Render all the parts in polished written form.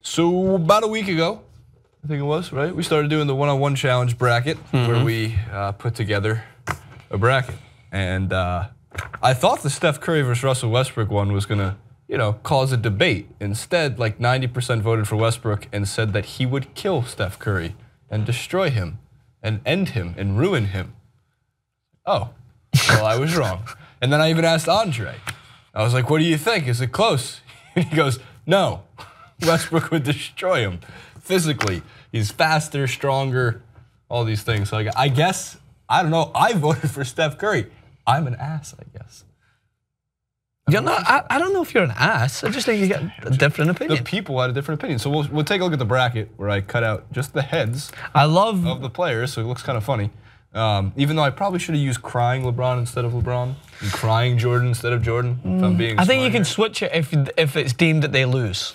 So about a week ago, I think it was, right? We started doing the one-on-one challenge bracket where we put together a bracket. And I thought the Steph Curry versus Russell Westbrook one was gonna, cause a debate. Instead, like 90% voted for Westbrook and said that he would kill Steph Curry and destroy him and end him and ruin him. Oh, well, I was wrong. And then I even asked Andre. I was like, what do you think? Is it close? And he goes, no. Westbrook would destroy him physically. He's faster, stronger, all these things. So I guess, I don't know, I voted for Steph Curry. I'm an ass, I guess. You're not, I don't know if you're an ass. I just think you got a different opinion. The people had a different opinion. So we'll take a look at the bracket where I cut out just the heads of the players, so it looks kind of funny. Even though I probably should have used crying LeBron instead of LeBron, and crying Jordan instead of Jordan, if I'm being I think you can switch it if it's deemed that they lose.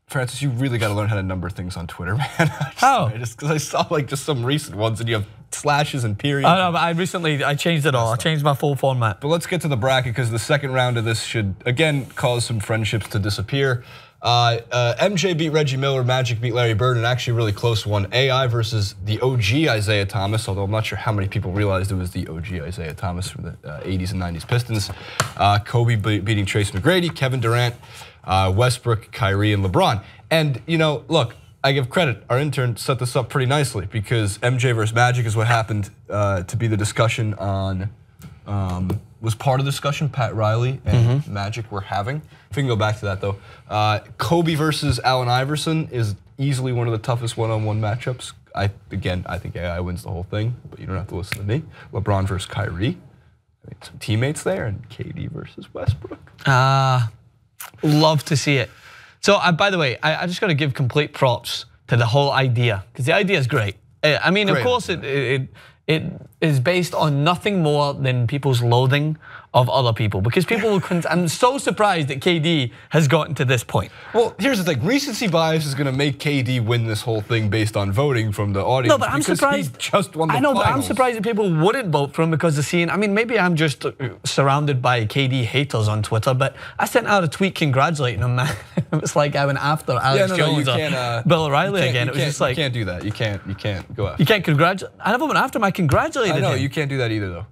Francis, you really got to learn how to number things on Twitter, man. How? Just because I saw like just some recent ones and you have slashes and periods. I know, but I changed it all. I changed my full format. But let's get to the bracket because the second round of this should, again, cause some friendships to disappear. MJ beat Reggie Miller, Magic beat Larry Bird, an actually really close one. AI versus the OG Isaiah Thomas, although I'm not sure how many people realized it was the OG Isaiah Thomas from the 80s and 90s Pistons. Kobe beating Trace McGrady, Kevin Durant, Westbrook, Kyrie, and LeBron. And look, I give credit, our intern set this up pretty nicely because MJ versus Magic is what happened to be the discussion on, was part of the discussion Pat Riley and Magic were having. If we can go back to that though. Kobe versus Allen Iverson is easily one of the toughest one-on-one matchups. Again, I think AI wins the whole thing, but you don't have to listen to me. LeBron versus Kyrie, some teammates there, and KD versus Westbrook. Love to see it. So by the way, I just got to give complete props to the whole idea because the idea is great. I mean, of course, it is based on nothing more than people's loathing of other people because people will. I'm so surprised that KD has gotten to this point. Well, here's the thing: recency bias is going to make KD win this whole thing based on voting from the audience. No, but I'm surprised. He just won the finals. But I'm finals. surprised that people wouldn't vote for him because they're seeing. I mean, maybe I'm just surrounded by KD haters on Twitter, but I sent out a tweet congratulating him. Man, it was like I went after Alex Jones or Bill O'Reilly again. It was just like you can't do that. You can't go after. You can't congratulate. I never went after him. I congratulated him. I know you can't do that either, though.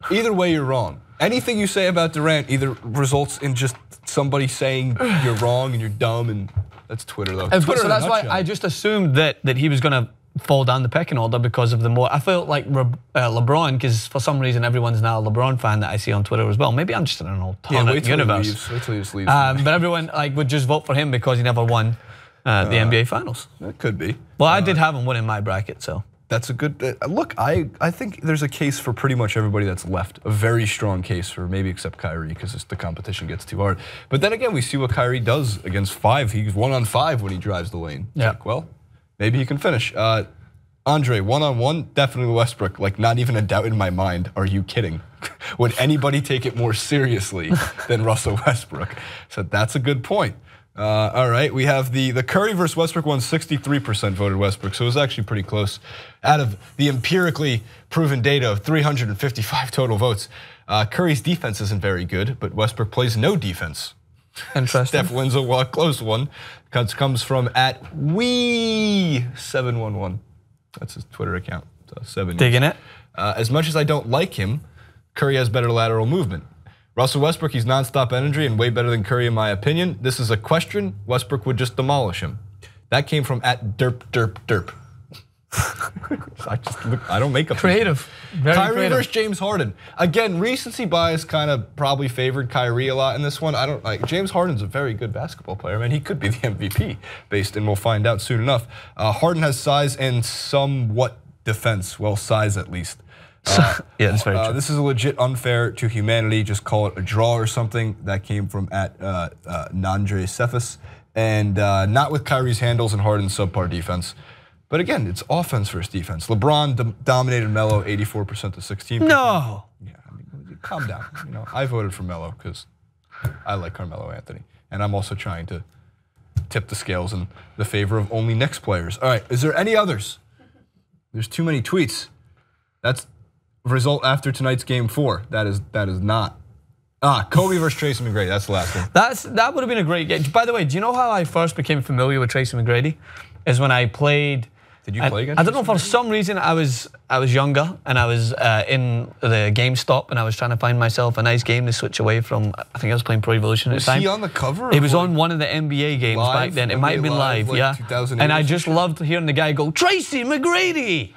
Either way, you're wrong. Anything you say about Durant either results in just somebody saying you're wrong and you're dumb, and that's Twitter, though. So that's why I just assumed that he was going to fall down the pecking order because of the more. I felt like LeBron, because for some reason everyone's now a LeBron fan that I see on Twitter as well. Maybe I'm just in an alternate universe. Wait till he just leaves. But everyone would just vote for him because he never won the NBA Finals. That could be. Well, I did have him winning my bracket, so. That's a good look. I think there's a case for pretty much everybody that's left. A very strong case for maybe except Kyrie because the competition gets too hard. But then again, we see what Kyrie does against 5. He's 1-on-5 when he drives the lane. Yeah. Like, well, maybe he can finish. Andre, 1-on-1, definitely Westbrook. Like, not even a doubt in my mind. Are you kidding? Would anybody take it more seriously than Russell Westbrook? So that's a good point. All right, we have the Curry versus Westbrook one, 63% voted Westbrook, so it was actually pretty close. Out of the empirically proven data of 355 total votes, Curry's defense isn't very good, but Westbrook plays no defense. Interesting. Steph wins a close one. Comes from @wee711. That's his Twitter account. So 7. Digging it. As much as I don't like him, Curry has better lateral movement. Russell Westbrook, he's nonstop energy and way better than Curry in my opinion. This is a question. Westbrook would just demolish him. That came from @derp. I don't make up. Creative. Very Kyrie creative. versus James Harden. Again, recency bias kind of probably favored Kyrie a lot in this one. I don't like James Harden's a very good basketball player, man. He could be the MVP and we'll find out soon enough. Harden has size and somewhat defense. Well, size at least. Yeah, that's very true. This is a legit unfair to humanity. Just call it a draw or something. That came from @Nandre Cephas. And not with Kyrie's handles and Harden's subpar defense. But again, it's offense versus defense. LeBron dominated Melo 84% to 16%. No. Yeah, I mean, calm down. I voted for Melo because I like Carmelo Anthony. And I'm also trying to tip the scales in the favor of only Knicks players. All right, is there any others? There's too many tweets. That's result after tonight's game 4. That is not Kobe versus Tracy McGrady. That's the last one. That would have been a great game. By the way, do you know how I first became familiar with Tracy McGrady? Is when I played. Did you play against? I don't know. For some reason, I was younger and I was in the GameStop and I was trying to find myself a nice game to switch away from. I think I was playing Pro Evolution at the time. Was he on the cover? It was on one of the NBA games back then. It might have been live, like yeah. And I just loved hearing the guy go, Tracy McGrady.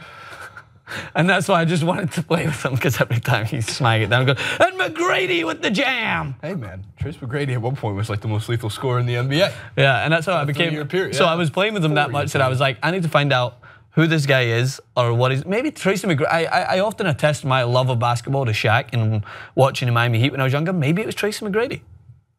And that's why I just wanted to play with him, because every time he'd smack it down, I'd go, and McGrady with the jam. Hey man, Trace McGrady at one point was like the most lethal scorer in the NBA. Yeah, and that's how I became. So I was playing with him that much that I was like, I need to find out who this guy is or what is. Maybe Tracy McGrady. I often attest my love of basketball to Shaq and watching the Miami Heat when I was younger. Maybe it was Tracy McGrady.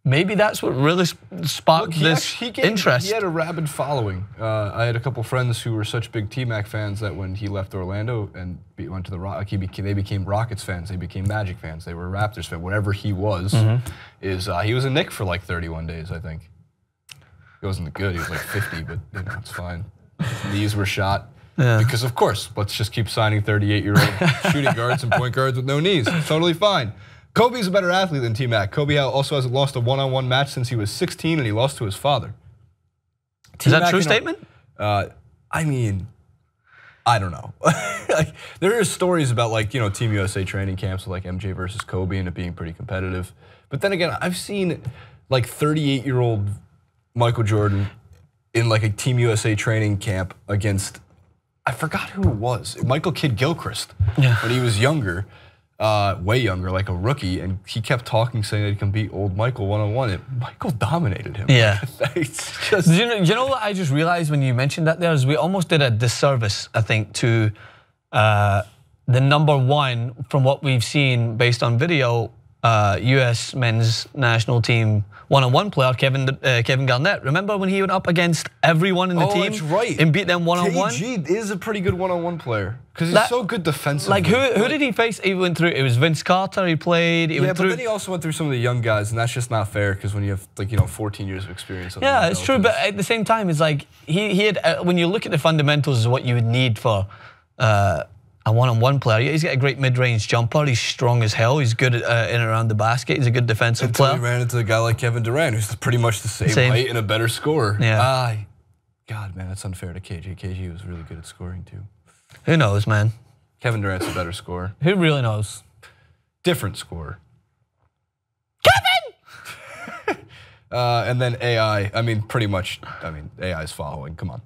Maybe that's what really sparked this interest. He had a rabid following. I had a couple friends who were such big T-Mac fans that when he left Orlando and went to the Rock, they became Rockets fans. They became Magic fans. They were Raptors fans. Whatever he was, he was a Knick for like 31 days, I think. He wasn't good. He was like 50, but you know, it's fine. His knees were shot. Yeah. Because of course, let's just keep signing 38-year-old shooting guards and point guards with no knees. It's totally fine. Kobe's a better athlete than T-Mac. Kobe also hasn't lost a one-on-one match since he was 16, and he lost to his father. Is that a true statement? I mean, I don't know. Like, there are stories about like, you know, Team USA training camps with like MJ versus Kobe and it being pretty competitive. But then again, I've seen like 38-year-old Michael Jordan in like a Team USA training camp against, I forgot who it was, Michael Kidd Gilchrist, when he was younger. Way younger, like a rookie, and he kept talking, saying that he can beat old Michael one-on-one. Michael dominated him. Yeah. It's just... You know what I just realized when you mentioned that there is we almost did a disservice, I think, to the #1 from what we've seen based on video, U.S. men's national team one-on-one player, Kevin Garnett. Remember when he went up against everyone in the team? That's right. And beat them one-on-one? KG is a pretty good one-on-one player. Because he's so good defensively. Like, who did he face? He went through, it was Vince Carter he played. But then he also went through some of the young guys, and that's just not fair, because when you have, like, you know, 14 years of experience. Yeah, it's true, but at the same time, it's like, he had, when you look at the fundamentals of what you would need for a one-on-one player, he's got a great mid-range jumper, he's strong as hell, he's good in and around the basket, he's a good defensive player. Until he ran into a guy like Kevin Durant, who's pretty much the same height and a better scorer. Yeah. God, man, that's unfair to KG. KG was really good at scoring, too. Who knows, man? Kevin Durant's a better scorer. Who really knows? Different scorer. Kevin! And then AI, I mean, pretty much, AI's following, come on.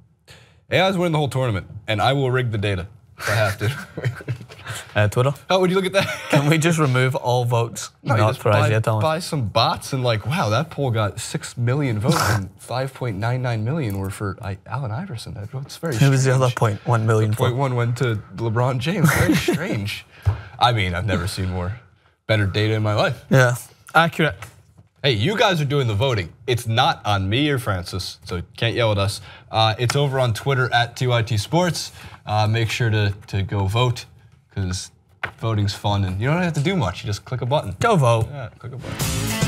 AI's winning the whole tournament, and I will rig the data if I have to. Twitter? Oh, would you look at that? Can we just remove all votes? No, not for Isaiah Thomas. Buy some bots and like, wow, that poll got 6 million votes and 5.99 million were for Allen Iverson. That's very strange. Who was the other 0.1 million for? 0.1 went to LeBron James. Very strange. I mean, I've never seen better data in my life. Yeah, accurate. Hey, you guys are doing the voting. It's not on me or Francis, so can't yell at us. It's over on Twitter at TYT Sports. Make sure to go vote, because voting's fun and you don't have to do much. You just click a button. Go vote. Yeah, click a button.